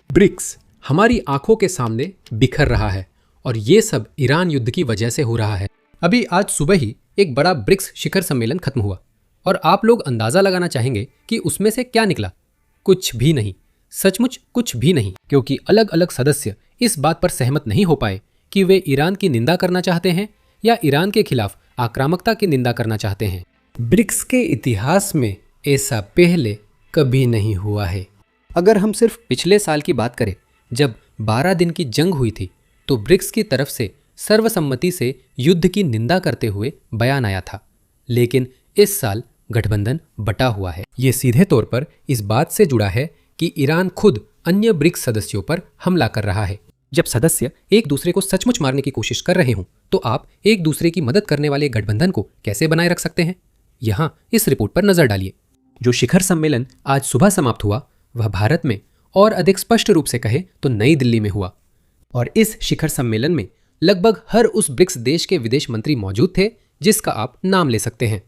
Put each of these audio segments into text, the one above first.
BRICS हमारी आंखों के सामने बिखर रहा है और ये सब ईरान युद्ध की वजह से हो रहा है। अभी आज सुबह ही एक बड़ा ब्रिक्स शिखर सम्मेलन खत्म हुआ और आप लोग अंदाजा लगाना चाहेंगे कि उसमें से क्या निकला। कुछ भी नहीं, सचमुच कुछ भी नहीं, क्योंकि अलग अलग सदस्य इस बात पर सहमत नहीं हो पाए कि वे ईरान की निंदा करना चाहते हैं या ईरान के खिलाफ आक्रामकता की निंदा करना चाहते हैं। ब्रिक्स के इतिहास में ऐसा पहले कभी नहीं हुआ है। अगर हम सिर्फ पिछले साल की बात करें, जब 12 दिन की जंग हुई थी, तो ब्रिक्स की तरफ से सर्वसम्मति से युद्ध की निंदा करते हुए बयान आया था। लेकिन इस साल गठबंधन बटा हुआ है। ये सीधे तौर पर इस बात से जुड़ा है कि ईरान खुद अन्य ब्रिक्स सदस्यों पर हमला कर रहा है। जब सदस्य एक दूसरे को सचमुच मारने की कोशिश कर रहे हों, तो आप एक दूसरे की मदद करने वाले गठबंधन को कैसे बनाए रख सकते हैं? यहाँ इस रिपोर्ट पर नजर डालिए। जो शिखर सम्मेलन आज सुबह समाप्त हुआ, वह भारत में और अधिक स्पष्ट रूप से कहे तो नई दिल्ली में हुआ। और इस शिखर सम्मेलन में लगभग हर उस ब्रिक्स देश के विदेश मंत्री मौजूद थे जिसका आप नाम ले सकते हैं।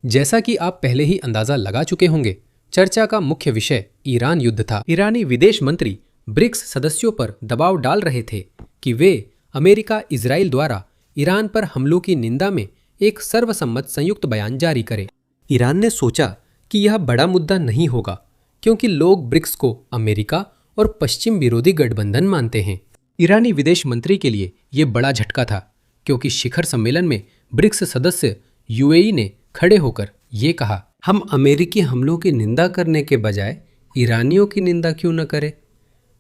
जैसा कि आप पहले ही अंदाजा लगा चुके होंगे, चर्चा का मुख्य विषय ईरान युद्ध था। ईरानी विदेश मंत्री ब्रिक्स सदस्यों पर दबाव डाल रहे थे कि वे अमेरिका इजराइल द्वारा ईरान पर हमलों की निंदा में एक सर्वसम्मत संयुक्त बयान जारी करें। ईरान ने सोचा कि यह बड़ा मुद्दा नहीं होगा, क्योंकि लोग ब्रिक्स को अमेरिका और पश्चिम विरोधी गठबंधन मानते हैं। ईरानी विदेश मंत्री के लिए यह बड़ा झटका था, क्योंकि शिखर सम्मेलन में ब्रिक्स सदस्य यूएई ने खड़े होकर ये कहा, हम अमेरिकी हमलों की निंदा करने के बजाय ईरानियों की निंदा क्यों न करें,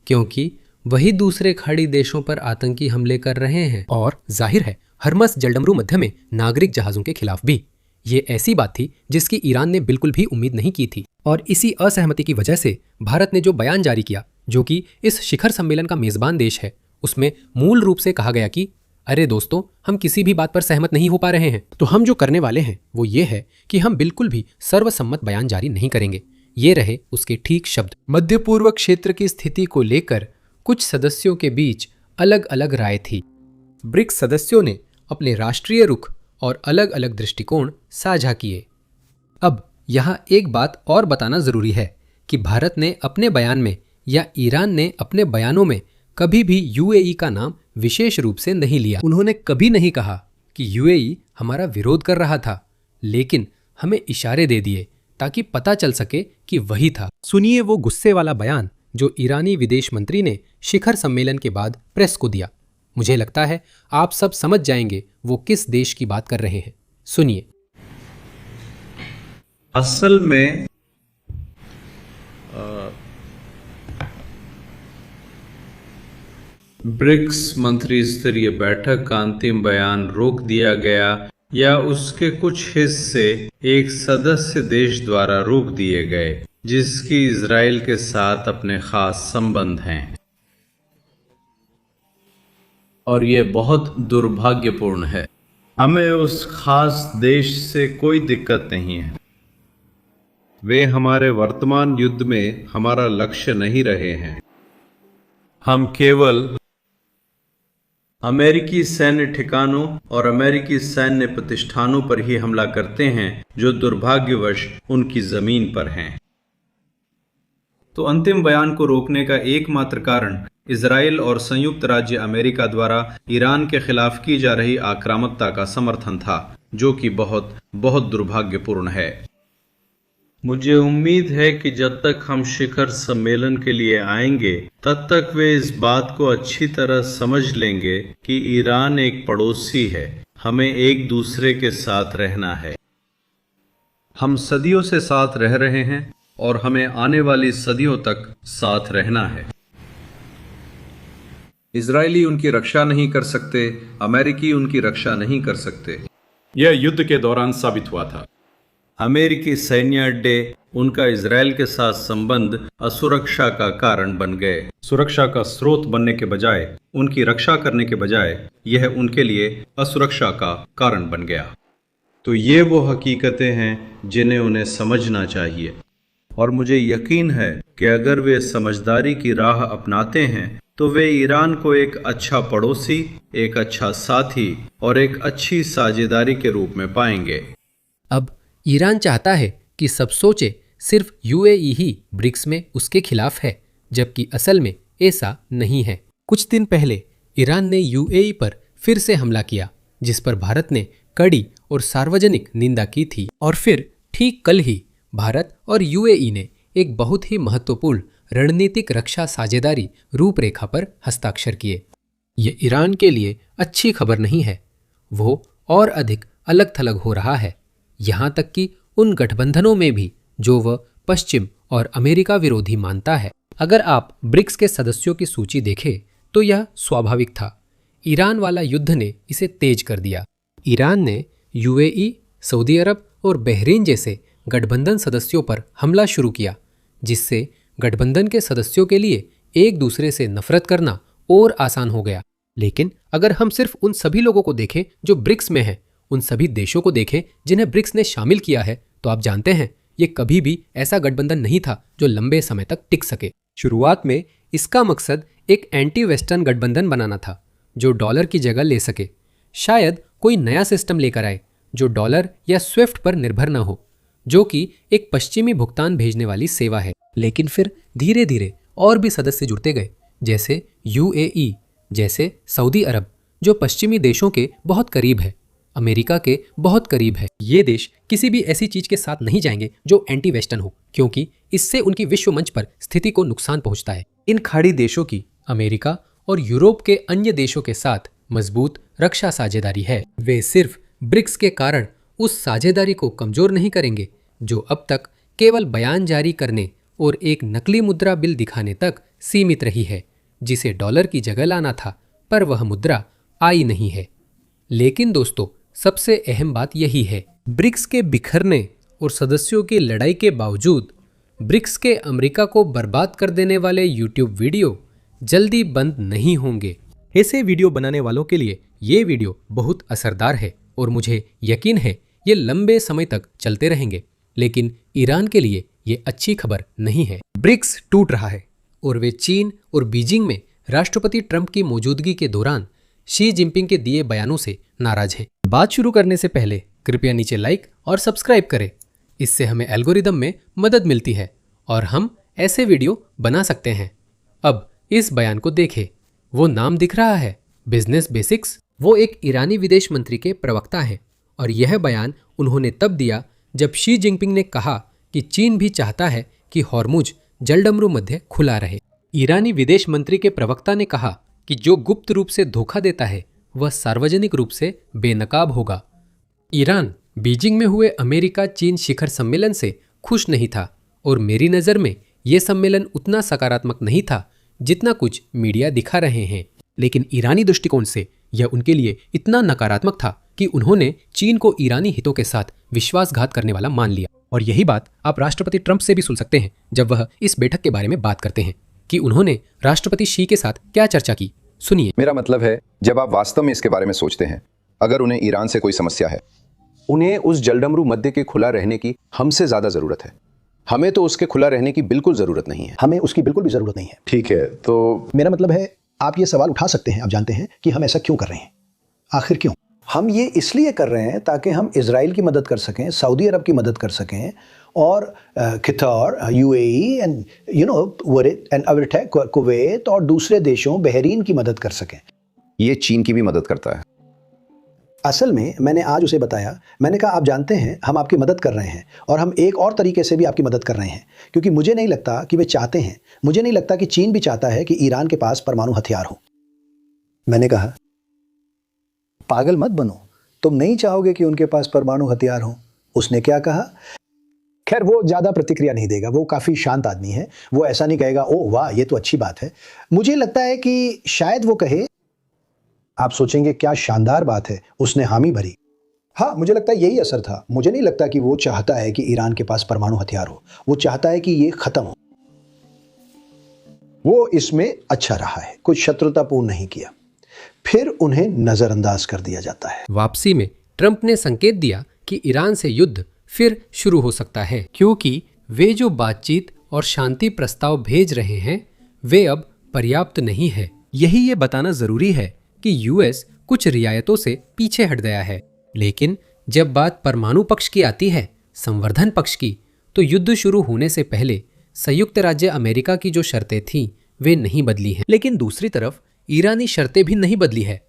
क्योंकि वही दूसरे खाड़ी देशों पर आतंकी हमले कर रहे हैं। और जाहिर है हरमस जलडमरू मध्य में नागरिक जहाजों के खिलाफ भी। ये ऐसी बात थी जिसकी ईरान ने बिल्कुल भी उम्मीद नहीं की थी। और इसी असहमति की वजह से भारत ने जो बयान जारी किया, जो कि इस शिखर सम्मेलन का मेजबान देश है, उसमें मूल रूप से कहा गया कि अरे दोस्तों, हम किसी भी बात पर सहमत नहीं हो पा रहे हैं, तो हम जो करने वाले हैं वो ये है कि हम बिल्कुल भी सर्वसम्मत बयान जारी नहीं करेंगे। ये रहे उसके ठीक शब्द। मध्य पूर्व क्षेत्र की स्थिति को लेकर कुछ सदस्यों के बीच अलग अलग राय थी। ब्रिक्स सदस्यों ने अपने राष्ट्रीय रुख और अलग अलग दृष्टिकोण साझा किए। अब यहाँ एक बात और बताना जरूरी है कि भारत ने अपने बयान में या ईरान ने अपने बयानों में कभी भी यूएई का नाम विशेष रूप से नहीं लिया। उन्होंने कभी नहीं कहा कि यूएई हमारा विरोध कर रहा था, लेकिन हमें इशारे दे दिए ताकि पता चल सके कि वही था। सुनिए वो गुस्से वाला बयान जो ईरानी विदेश मंत्री ने शिखर सम्मेलन के बाद प्रेस को दिया। मुझे लगता है आप सब समझ जाएंगे वो किस देश की बात कर रहे हैं। सुनिए। असल में ब्रिक्स मंत्री स्तरीय बैठक का अंतिम बयान रोक दिया गया या उसके कुछ हिस्से एक सदस्य देश द्वारा रोक दिए गए जिसकी इजराइल के साथ अपने खास संबंध हैं, और ये बहुत दुर्भाग्यपूर्ण है। हमें उस खास देश से कोई दिक्कत नहीं है। वे हमारे वर्तमान युद्ध में हमारा लक्ष्य नहीं रहे हैं। हम केवल अमेरिकी सैन्य ठिकानों और अमेरिकी सैन्य प्रतिष्ठानों पर ही हमला करते हैं जो दुर्भाग्यवश उनकी जमीन पर हैं। तो अंतिम बयान को रोकने का एकमात्र कारण इजराइल और संयुक्त राज्य अमेरिका द्वारा ईरान के खिलाफ की जा रही आक्रामकता का समर्थन था, जो कि बहुत बहुत दुर्भाग्यपूर्ण है। मुझे उम्मीद है कि जब तक हम शिखर सम्मेलन के लिए आएंगे, तब तक वे इस बात को अच्छी तरह समझ लेंगे कि ईरान एक पड़ोसी है। हमें एक दूसरे के साथ रहना है। हम सदियों से साथ रह रहे हैं और हमें आने वाली सदियों तक साथ रहना है। इजरायली उनकी रक्षा नहीं कर सकते, अमेरिकी उनकी रक्षा नहीं कर सकते। यह युद्ध के दौरान साबित हुआ था। अमेरिकी सैन्य अड्डे उनका इजराइल के साथ संबंध असुरक्षा का कारण बन गए। सुरक्षा का स्रोत बनने के बजाय, उनकी रक्षा करने के बजाय, यह उनके लिए असुरक्षा का कारण बन गया। तो ये वो हकीकतें हैं जिन्हें उन्हें समझना चाहिए, और मुझे यकीन है कि अगर वे समझदारी की राह अपनाते हैं तो वे ईरान को एक अच्छा पड़ोसी, एक अच्छा साथी और एक अच्छी साझेदारी के रूप में पाएंगे। अब ईरान चाहता है कि सब सोचे सिर्फ यूएई ही ब्रिक्स में उसके खिलाफ है, जबकि असल में ऐसा नहीं है। कुछ दिन पहले ईरान ने यूएई पर फिर से हमला किया, जिस पर भारत ने कड़ी और सार्वजनिक निंदा की थी। और फिर ठीक कल ही भारत और यूएई ने एक बहुत ही महत्वपूर्ण रणनीतिक रक्षा साझेदारी रूपरेखा पर हस्ताक्षर किए। ये ईरान के लिए अच्छी खबर नहीं है। वो और अधिक अलग थलग हो रहा है, यहाँ तक कि उन गठबंधनों में भी जो वह पश्चिम और अमेरिका विरोधी मानता है। अगर आप ब्रिक्स के सदस्यों की सूची देखें तो यह स्वाभाविक था। ईरान वाला युद्ध ने इसे तेज कर दिया। ईरान ने यूएई, सऊदी अरब और बहरीन जैसे गठबंधन सदस्यों पर हमला शुरू किया, जिससे गठबंधन के सदस्यों के लिए एक दूसरे से नफरत करना और आसान हो गया। लेकिन अगर हम सिर्फ उन सभी लोगों को देखें जो ब्रिक्स में हैं, उन सभी देशों को देखें जिन्हें ब्रिक्स ने शामिल किया है, तो आप जानते हैं ये कभी भी ऐसा गठबंधन नहीं था जो लंबे समय तक टिक सके। शुरुआत में इसका मकसद एक एंटी वेस्टर्न गठबंधन बनाना था जो डॉलर की जगह ले सके। शायद कोई नया सिस्टम लेकर आए जो डॉलर या स्विफ्ट पर निर्भर न हो, जो कि एक पश्चिमी भुगतान भेजने वाली सेवा है। लेकिन फिर धीरे धीरे और भी सदस्य जुड़ते गए, जैसे यूएई, जैसे सऊदी अरब, जो पश्चिमी देशों के बहुत करीब है, अमेरिका के बहुत करीब है। ये देश किसी भी ऐसी चीज के साथ नहीं जाएंगे जो एंटी वेस्टर्न हो, क्योंकि इससे उनकी विश्व मंच पर स्थिति को नुकसान पहुंचता है। इन खाड़ी देशों की अमेरिका और यूरोप के अन्य देशों के साथ मजबूत रक्षा साझेदारी है। वे सिर्फ ब्रिक्स के कारण उस साझेदारी को कमजोर नहीं करेंगे जो अब तक केवल बयान जारी करने और एक नकली मुद्रा बिल दिखाने तक सीमित रही है, जिसे डॉलर की जगह लाना था, पर वह मुद्रा आई नहीं है। लेकिन दोस्तों, सबसे अहम बात यही है, ब्रिक्स के बिखरने और सदस्यों की लड़ाई के बावजूद ब्रिक्स के अमेरिका को बर्बाद कर देने वाले यूट्यूब वीडियो जल्दी बंद नहीं होंगे। ऐसे वीडियो बनाने वालों के लिए ये वीडियो बहुत असरदार है और मुझे यकीन है ये लंबे समय तक चलते रहेंगे। लेकिन ईरान के लिए ये अच्छी खबर नहीं है। ब्रिक्स टूट रहा है और वे चीन और बीजिंग में राष्ट्रपति ट्रंप की मौजूदगी के दौरान शी जिनपिंग के दिए बयानों से नाराज है। बात शुरू करने से पहले कृपया नीचे लाइक और सब्सक्राइब करें। इससे हमें एल्गोरिदम में मदद मिलती है और हम ऐसे वीडियो बना सकते हैं। अब इस बयान को देखें। वो नाम दिख रहा है, बिजनेस बेसिक्स। वो एक ईरानी विदेश मंत्री के प्रवक्ता हैं और यह बयान उन्होंने तब दिया जब शी जिनपिंग ने कहा कि चीन भी चाहता है कि हॉर्मुज जलडमरू मध्य खुला रहे। ईरानी विदेश मंत्री के प्रवक्ता ने कहा कि जो गुप्त रूप से धोखा देता है वह सार्वजनिक रूप से बेनकाब होगा। ईरान बीजिंग में हुए अमेरिका चीन शिखर सम्मेलन से खुश नहीं था और मेरी नज़र में यह सम्मेलन उतना सकारात्मक नहीं था जितना कुछ मीडिया दिखा रहे हैं। लेकिन ईरानी दृष्टिकोण से यह उनके लिए इतना नकारात्मक था कि उन्होंने चीन को ईरानी हितों के साथ विश्वासघात करने वाला मान लिया। और यही बात आप राष्ट्रपति ट्रंप से भी सुन सकते हैं जब वह इस बैठक के बारे में बात करते हैं कि उन्होंने राष्ट्रपति शी के साथ क्या चर्चा की। सुनिए। मेरा मतलब है, जब आप वास्तव में इसके बारे में सोचते हैं, अगर उन्हें ईरान से कोई समस्या है, उन्हें उस जलडमरू मध्य के खुला रहने की हमसे ज्यादा जरूरत है। हमें तो उसके खुला रहने की बिल्कुल जरूरत नहीं है। हमें उसकी बिल्कुल भी जरूरत नहीं है। ठीक है, तो मेरा मतलब है, आप ये सवाल उठा सकते हैं, आप जानते हैं कि हम ऐसा क्यों कर रहे हैं, आखिर क्यों? हम ये इसलिए कर रहे हैं ताकि हम इजराइल की मदद कर सकें, सऊदी अरब की मदद कर सकें और क़तर, यूएई एंड कुवैत और दूसरे देशों, बहरीन की मदद कर सकें। ये चीन की भी मदद करता है। असल में मैंने आज उसे बताया, मैंने कहा आप जानते हैं हम आपकी मदद कर रहे हैं और हम एक और तरीके से भी आपकी मदद कर रहे हैं, क्योंकि मुझे नहीं लगता कि वे चाहते हैं, मुझे नहीं लगता कि चीन भी चाहता है कि ईरान के पास परमाणु हथियार हो। मैंने कहा पागल मत बनो, तुम नहीं चाहोगे कि उनके पास परमाणु हथियार हो। उसने क्या कहा? खैर वो ज़्यादा प्रतिक्रिया नहीं देगा, वो काफ़ी शांत आदमी है, वो ऐसा नहीं कहेगा ओह वाह ये तो अच्छी बात है। मुझे लगता है कि शायद वो कहे, आप सोचेंगे क्या शानदार बात है, उसने हामी भरी। हाँ, मुझे लगता है यही असर था। मुझे नहीं लगता कि वो चाहता है कि ईरान के पास परमाणु हथियार हो, वो चाहता है कि ये खत्म हो। वो इसमें अच्छा रहा है, कुछ शत्रुतापूर्ण नहीं किया, फिर उन्हें नजरअंदाज कर दिया जाता है। वापसी में ट्रंप ने संकेत दिया कि ईरान से युद्ध फिर शुरू हो सकता है, क्योंकि वे जो बातचीत और शांति प्रस्ताव भेज रहे हैं वे अब पर्याप्त नहीं है। यही ये बताना जरूरी है कि यूएस कुछ रियायतों से पीछे हट गया है। लेकिन जब बात परमाणु पक्ष की आती है, संवर्धन पक्ष की, तो युद्ध शुरू होने से पहले संयुक्त राज्य अमेरिका की जो शर्तें थीं वे नहीं बदली हैं। लेकिन दूसरी तरफ ईरानी शर्तें भी नहीं बदली है।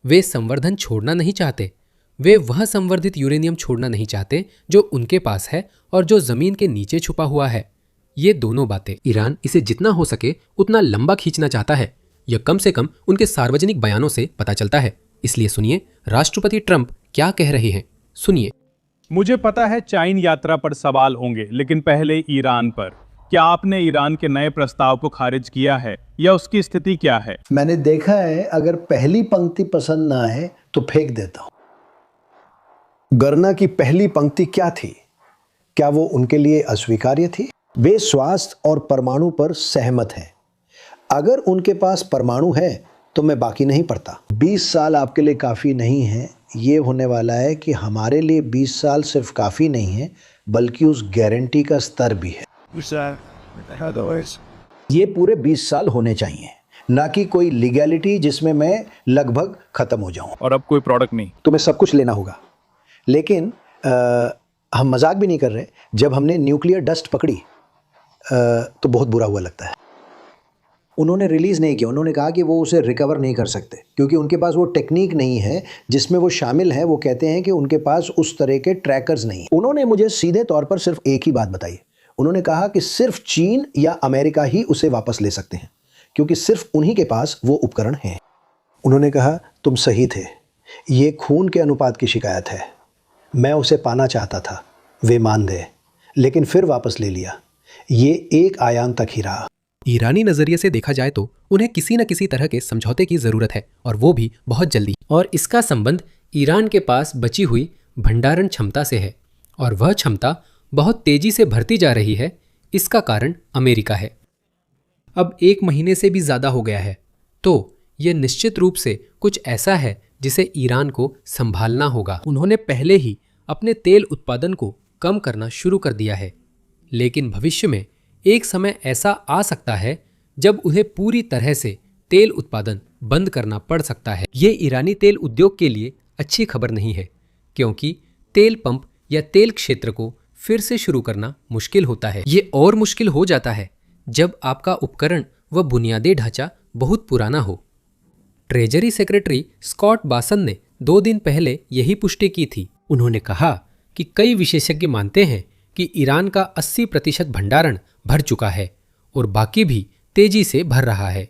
वे संवर्धन छोड़ना नहीं चाहते। वे वह संवर्धित यूरेनियम छोड़ना नहीं चाहते जो उनके पास है और जो जमीन के नीचे छुपा हुआ है। ये दोनों बातें ईरान इसे जितना हो सके उतना लंबा खींचना चाहता है। यह कम से कम उनके सार्वजनिक बयानों से पता चलता है। इसलिए सुनिए राष्ट्रपति ट्रंप क्या कह रहे हैं। सुनिए। मुझे पता है चाइन यात्रा पर सवाल होंगे, लेकिन पहले ईरान पर। क्या आपने ईरान के नए प्रस्ताव को खारिज किया है या उसकी स्थिति क्या है? मैंने देखा है, अगर पहली पंक्ति पसंद ना आए तो फेंक देता हूं। गरना की पहली पंक्ति क्या थी? क्या वो उनके लिए अस्वीकार्य थी? वे स्वास्थ्य और परमाणु पर सहमत हैं। अगर उनके पास परमाणु है तो मैं बाकी नहीं पढ़ता। 20 साल आपके लिए काफ़ी नहीं है। ये होने वाला है कि हमारे लिए 20 साल सिर्फ काफ़ी नहीं है, बल्कि उस गारंटी का स्तर भी है। ये पूरे 20 साल होने चाहिए, ना कि कोई लीगैलिटी जिसमें मैं लगभग ख़त्म हो जाऊं। और अब कोई प्रोडक्ट नहीं। तुम्हें सब कुछ लेना होगा। लेकिन हम मजाक भी नहीं कर रहे। जब हमने न्यूक्लियर डस्ट पकड़ी तो बहुत बुरा हुआ लगता है। उन्होंने रिलीज़ नहीं किया। उन्होंने कहा कि वो उसे रिकवर नहीं कर सकते क्योंकि उनके पास वो टेक्निक नहीं है जिसमें वो शामिल है। वो कहते हैं कि उनके पास उस तरह के ट्रैकर्स नहीं। उन्होंने मुझे सीधे तौर पर सिर्फ एक ही बात बताई। उन्होंने कहा कि सिर्फ चीन या अमेरिका ही उसे वापस ले सकते हैं क्योंकि सिर्फ उन्हीं के पास वो उपकरण हैं। उन्होंने कहा तुम सही थे, ये खून के अनुपात की शिकायत है। मैं उसे पाना चाहता था, वे मान गए, लेकिन फिर वापस ले लिया। ये एक आयाम तक ही रहा। ईरानी नजरिए से देखा जाए तो उन्हें किसी न किसी तरह के समझौते की जरूरत है और वो भी बहुत जल्दी। और इसका संबंध ईरान के पास बची हुई भंडारण क्षमता से है और वह क्षमता बहुत तेजी से बढ़ती जा रही है। इसका कारण अमेरिका है। अब 1 महीने से भी ज्यादा हो गया है, तो यह निश्चित रूप से कुछ ऐसा है जिसे ईरान को संभालना होगा। उन्होंने पहले ही अपने तेल उत्पादन को कम करना शुरू कर दिया है, लेकिन भविष्य में एक समय ऐसा आ सकता है जब उन्हें पूरी तरह से तेल उत्पादन बंद करना पड़ सकता है। ये ईरानी तेल उद्योग के लिए अच्छी खबर नहीं है क्योंकि तेल पंप या तेल क्षेत्र को फिर से शुरू करना मुश्किल होता है। ये और मुश्किल हो जाता है जब आपका उपकरण व बुनियादी ढांचा बहुत पुराना हो। ट्रेजरी सेक्रेटरी स्कॉट बासन ने 2 दिन पहले यही पुष्टि की थी। उन्होंने कहा कि कई विशेषज्ञ मानते हैं कि ईरान का 80% भंडारण भर चुका है और बाकी भी तेजी से भर रहा है।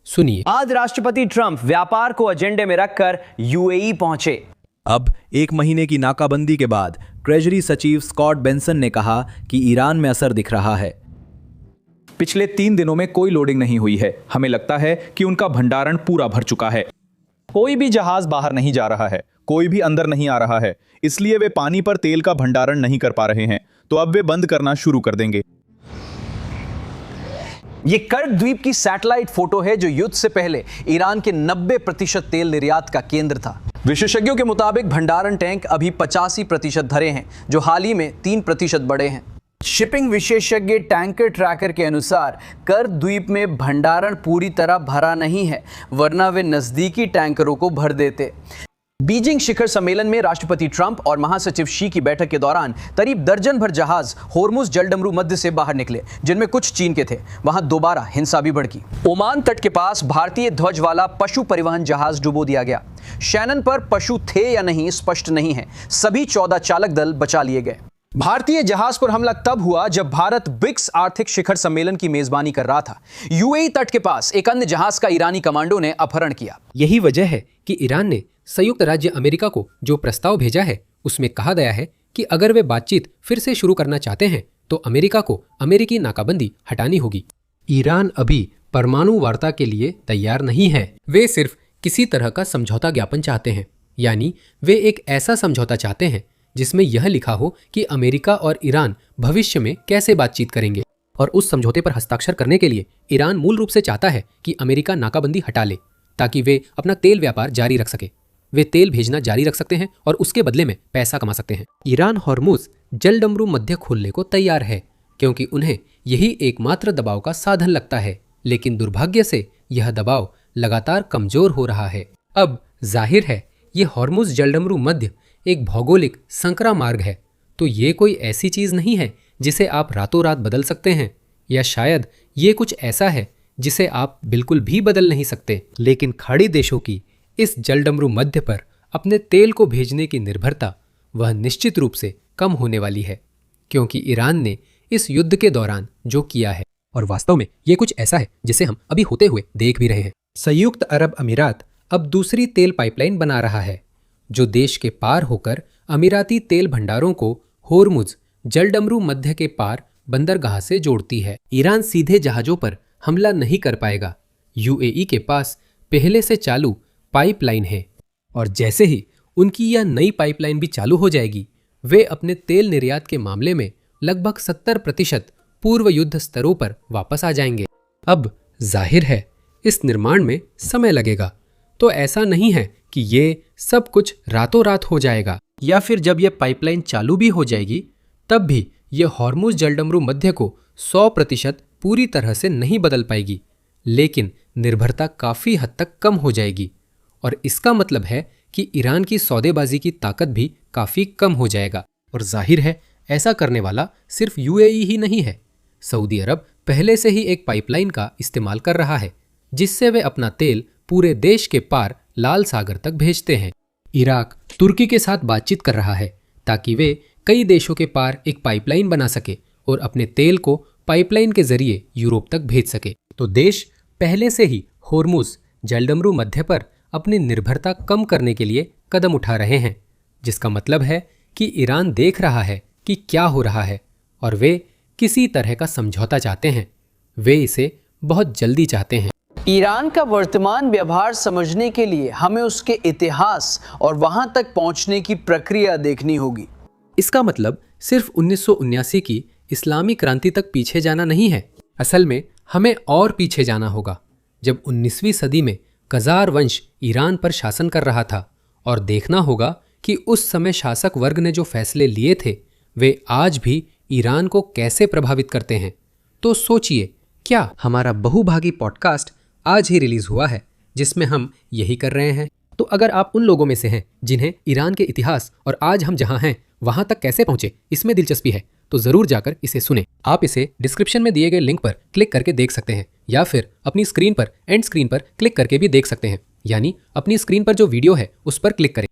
सुनिए। आज राष्ट्रपति ट्रंप व्यापार को एजेंडे में रखकर यूएई पहुंचे। अब 1 महीने की नाकाबंदी के बाद ट्रेजरी सचिव स्कॉट बेंसन ने कहा कि ईरान में असर दिख रहा है। पिछले 3 दिनों में कोई लोडिंग नहीं हुई है। हमें लगता है कि उनका भंडारण पूरा भर चुका है। कोई भी जहाज बाहर नहीं जा रहा है, कोई भी अंदर नहीं आ रहा है, इसलिए वे पानी पर तेल का भंडारण नहीं कर पा रहे हैं, तो अब वे बंद करना शुरू कर देंगे। ये कर्क द्वीप की सैटेलाइट फोटो है जो युद्ध से पहले ईरान के 90% तेल निर्यात का केंद्र था। विशेषज्ञों के मुताबिक भंडारण टैंक अभी 85% भरे हैं, जो हाल ही में 3% बढ़े हैं। शिपिंग विशेषज्ञ टैंकर ट्रैकर के अनुसार कर्क द्वीप में भंडारण पूरी तरह भरा नहीं है, वरना वे नजदीकी टैंकरों को भर देते। बीजिंग शिखर सम्मेलन में राष्ट्रपति ट्रंप और महासचिव शी की बैठक के दौरान करीब दर्जन भर जहाज होर्मुज जलडमरू मध्य से बाहर निकले, जिनमें कुछ चीन के थे। वहां दोबारा हिंसा भी भड़की। ओमान तट के पास भारतीय ध्वज वाला पशु परिवहन जहाज डुबो दिया गया। शैनन पर पशु थे या नहीं स्पष्ट नहीं है। सभी 14 चालक दल बचा लिए गए। भारतीय जहाज पर हमला तब हुआ जब भारत ब्रिक्स आर्थिक शिखर सम्मेलन की मेजबानी कर रहा था। यूएई तट के पास एक अन्य जहाज का ईरानी कमांडो ने अपहरण किया। यही वजह है कि ईरान ने संयुक्त राज्य अमेरिका को जो प्रस्ताव भेजा है उसमें कहा गया है कि अगर वे बातचीत फिर से शुरू करना चाहते हैं तो अमेरिका को अमेरिकी नाकाबंदी हटानी होगी। ईरान अभी परमाणु वार्ता के लिए तैयार नहीं है। वे सिर्फ किसी तरह का समझौता ज्ञापन चाहते हैं, यानी वे एक ऐसा समझौता चाहते हैं जिसमें यह लिखा हो कि अमेरिका और ईरान भविष्य में कैसे बातचीत करेंगे। और उस समझौते पर हस्ताक्षर करने के लिए ईरान मूल रूप से चाहता है कि अमेरिका नाकाबंदी हटा ले ताकि वे अपना तेल व्यापार जारी रख सके। वे तेल भेजना जारी रख सकते हैं और उसके बदले में पैसा कमा सकते हैं। ईरान होर्मुज जलडमरू मध्य खोलने को तैयार है क्योंकि उन्हें यही एकमात्र दबाव का साधन लगता है, लेकिन दुर्भाग्य से यह दबाव लगातार कमजोर हो रहा है। अब जाहिर है ये होर्मुज जलडमरू मध्य एक भौगोलिक संकरा मार्ग है, तो ये कोई ऐसी चीज नहीं है जिसे आप रातों रात बदल सकते हैं, या शायद ये कुछ ऐसा है जिसे आप बिल्कुल भी बदल नहीं सकते। लेकिन खाड़ी देशों की इस जलडमरू मध्य पर अपने तेल को भेजने की निर्भरता वह निश्चित रूप से कम होने वाली है, क्योंकि ईरान ने इस युद्ध के दौरान जो किया है, और वास्तव में ये कुछ ऐसा है जिसे हम अभी होते हुए देख भी रहे हैं। संयुक्त अरब अमीरात अब दूसरी तेल पाइपलाइन बना रहा है, जो देश के पार होकर अमीराती तेल भंडारों को होर्मुज जलडमरू मध्य के पार बंदरगाह से जोड़ती है। ईरान सीधे जहाजों पर हमला नहीं कर पाएगा। यूएई के पास पहले से चालू पाइपलाइन है, और जैसे ही उनकी यह नई पाइपलाइन भी चालू हो जाएगी, वे अपने तेल निर्यात के मामले में लगभग 70% पूर्व युद्ध स्तरों पर वापस आ जाएंगे। अब जाहिर है इस निर्माण में समय लगेगा, तो ऐसा नहीं है कि ये सब कुछ रातों रात हो जाएगा, या फिर जब यह पाइपलाइन चालू भी हो जाएगी तब भी यह हॉर्मुज जलडमरू मध्य को 100% पूरी तरह से नहीं बदल पाएगी, लेकिन निर्भरता काफ़ी हद तक कम हो जाएगी। और इसका मतलब है कि ईरान की सौदेबाजी की ताकत भी काफ़ी कम हो जाएगा। और जाहिर है ऐसा करने वाला सिर्फ यूएई ही नहीं है। सऊदी अरब पहले से ही एक पाइपलाइन का इस्तेमाल कर रहा है, जिससे वे अपना तेल पूरे देश के पार लाल सागर तक भेजते हैं। इराक तुर्की के साथ बातचीत कर रहा है ताकि वे कई देशों के पार एक पाइपलाइन बना सके और अपने तेल को पाइपलाइन के जरिए यूरोप तक भेज सके। तो देश पहले से ही होर्मुज जलडमरू मध्य पर अपनी निर्भरता कम करने के लिए कदम उठा रहे हैं, जिसका मतलब है कि ईरान देख रहा है कि क्या हो रहा है और वे किसी तरह का समझौता चाहते हैं। वे इसे बहुत जल्दी चाहते हैं। ईरान का वर्तमान व्यवहार समझने के लिए हमें उसके इतिहास और वहां तक पहुंचने की प्रक्रिया देखनी होगी। इसका मतलब सिर्फ 1979 की इस्लामी क्रांति तक पीछे जाना नहीं है। असल में हमें और पीछे जाना होगा, जब 19वीं सदी में कजार वंश ईरान पर शासन कर रहा था, और देखना होगा कि उस समय शासक वर्ग ने जो फैसले लिए थे वे आज भी ईरान को कैसे प्रभावित करते हैं। तो सोचिए, क्या हमारा बहुभागी पॉडकास्ट आज ही रिलीज हुआ है जिसमें हम यही कर रहे हैं। तो अगर आप उन लोगों में से हैं जिन्हें ईरान के इतिहास और आज हम जहां हैं वहां तक कैसे पहुंचे इसमें दिलचस्पी है, तो जरूर जाकर इसे सुनें। आप इसे डिस्क्रिप्शन में दिए गए लिंक पर क्लिक करके देख सकते हैं, या फिर अपनी स्क्रीन पर एंड स्क्रीन पर क्लिक करके भी देख सकते हैं, यानी अपनी स्क्रीन पर जो वीडियो है उस पर क्लिक करें।